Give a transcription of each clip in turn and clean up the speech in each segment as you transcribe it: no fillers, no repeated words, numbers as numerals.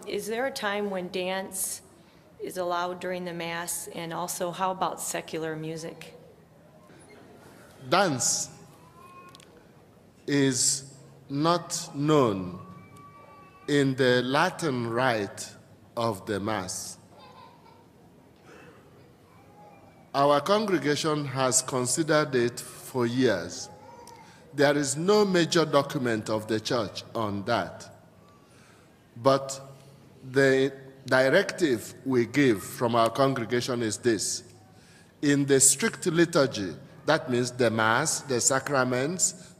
Is there a time when dance is allowed during the Mass? And also, how about secular music? Dance is not known in the Latin rite of the Mass. Our congregation has considered it for years. There is no major document of the church on that. But the directive we give from our congregation is this. In the strict liturgy, that means the Mass, the sacraments,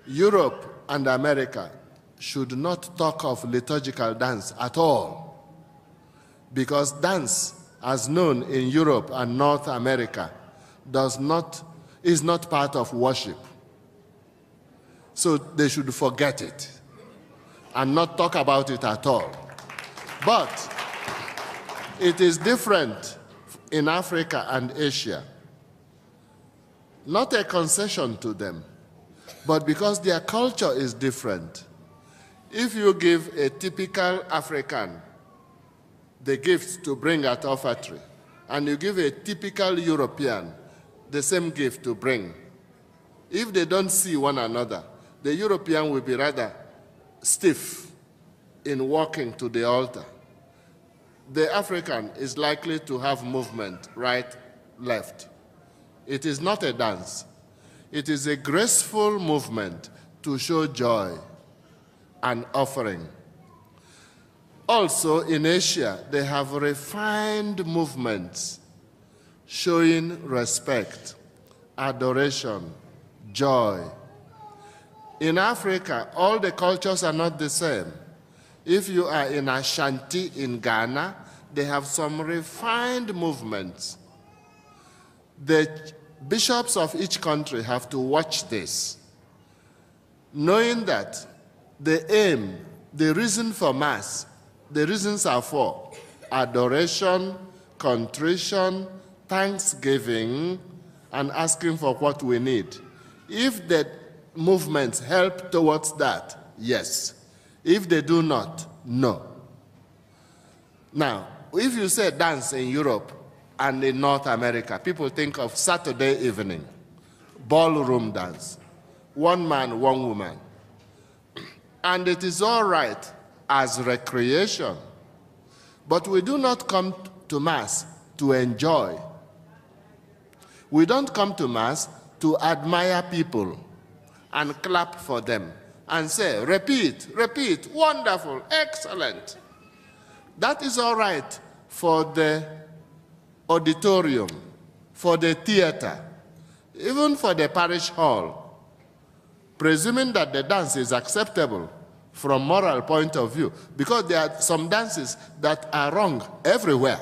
Europe and America should not talk of liturgical dance at all. Because dance, as known in Europe and North America, is not part of worship. So they should forget it and not talk about it at all. But it is different in Africa and Asia. Not a concession to them, but because their culture is different. If you give a typical African the gift to bring at offertory, and you give a typical European the same gift to bring, if they don't see one another, the European will be rather stiff in walking to the altar. The African is likely to have movement, right, left. It is not a dance. It is a graceful movement to show joy and offering. Also, in Asia, they have refined movements showing respect, adoration, joy. In Africa, all the cultures are not the same. If you are in Ashanti in Ghana, they have some refined movements. The bishops of each country have to watch this, knowing that the aim, the reason for Mass, the reasons are for adoration, contrition, thanksgiving, and asking for what we need. If the movements help towards that, yes. If they do not, no. Now, if you say dance in Europe and in North America, people think of Saturday evening, ballroom dance, one man, one woman. And it is all right as recreation, but we do not come to Mass to enjoy. We don't come to Mass to admire people and clap for them and say, repeat, repeat, wonderful, excellent. That is all right for the auditorium, for the theater, even for the parish hall, presuming that the dance is acceptable from moral point of view, because there are some dances that are wrong everywhere.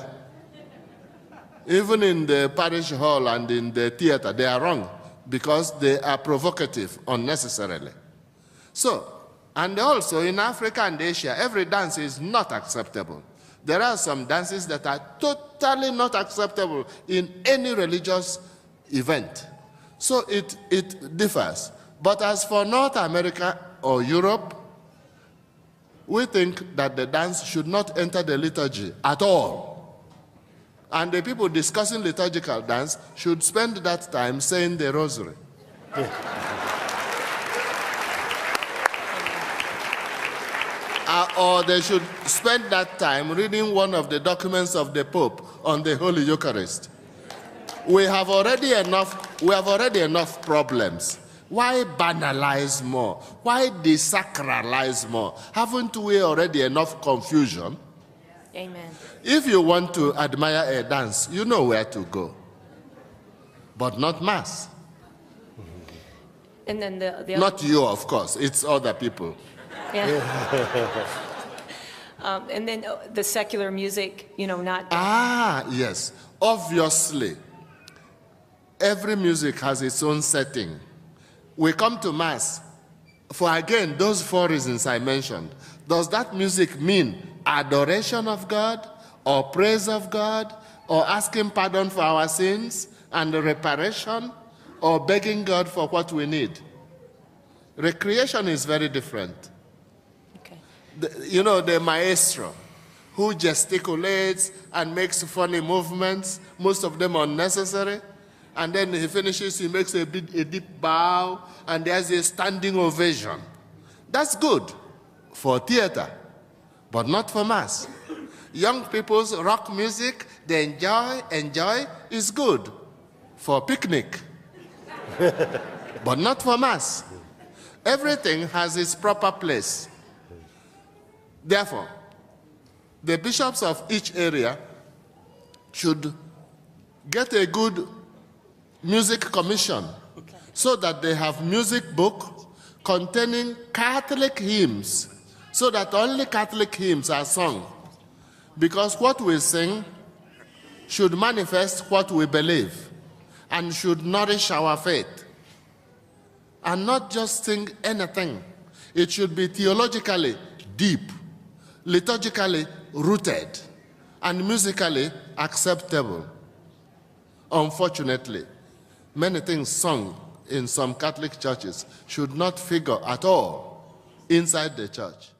Even in the parish hall and in the theater, they are wrong because they are provocative unnecessarily. So, and also in Africa and Asia, every dance is not acceptable. There are some dances that are totally not acceptable in any religious event. So it differs. But as for North America or Europe, we think that the dance should not enter the liturgy at all. And the people discussing liturgical dance should spend that time saying the rosary. Or they should spend that time reading one of the documents of the Pope on the Holy Eucharist. We have already enough problems. Why banalize more? Why desacralize more? Haven't we already enough confusion? Amen. If you want to admire a dance, you know where to go. But not Mass. And then the not you, of course. It's other people. Yeah. And then the secular music, you know, not... Ah, yes. Obviously, every music has its own setting. We come to Mass for, again, those 4 reasons I mentioned. Does that music mean adoration of God, or praise of God, or asking pardon for our sins and reparation, or begging God for what we need? Recreation is very different. Okay. the maestro, who gesticulates and makes funny movements, most of them unnecessary, and then he finishes, he makes a deep bow, and there's a standing ovation. That's good for theater, but not for mass. Young people's rock music, they enjoy is good for picnic, but not for mass. Everything has its proper place. Therefore, the bishops of each area should get a good music commission so that they have music book containing Catholic hymns, so that only Catholic hymns are sung. Because what we sing should manifest what we believe and should nourish our faith. And not just sing anything. It should be theologically deep, liturgically rooted, and musically acceptable. Unfortunately, many things sung in some Catholic churches should not figure at all inside the church.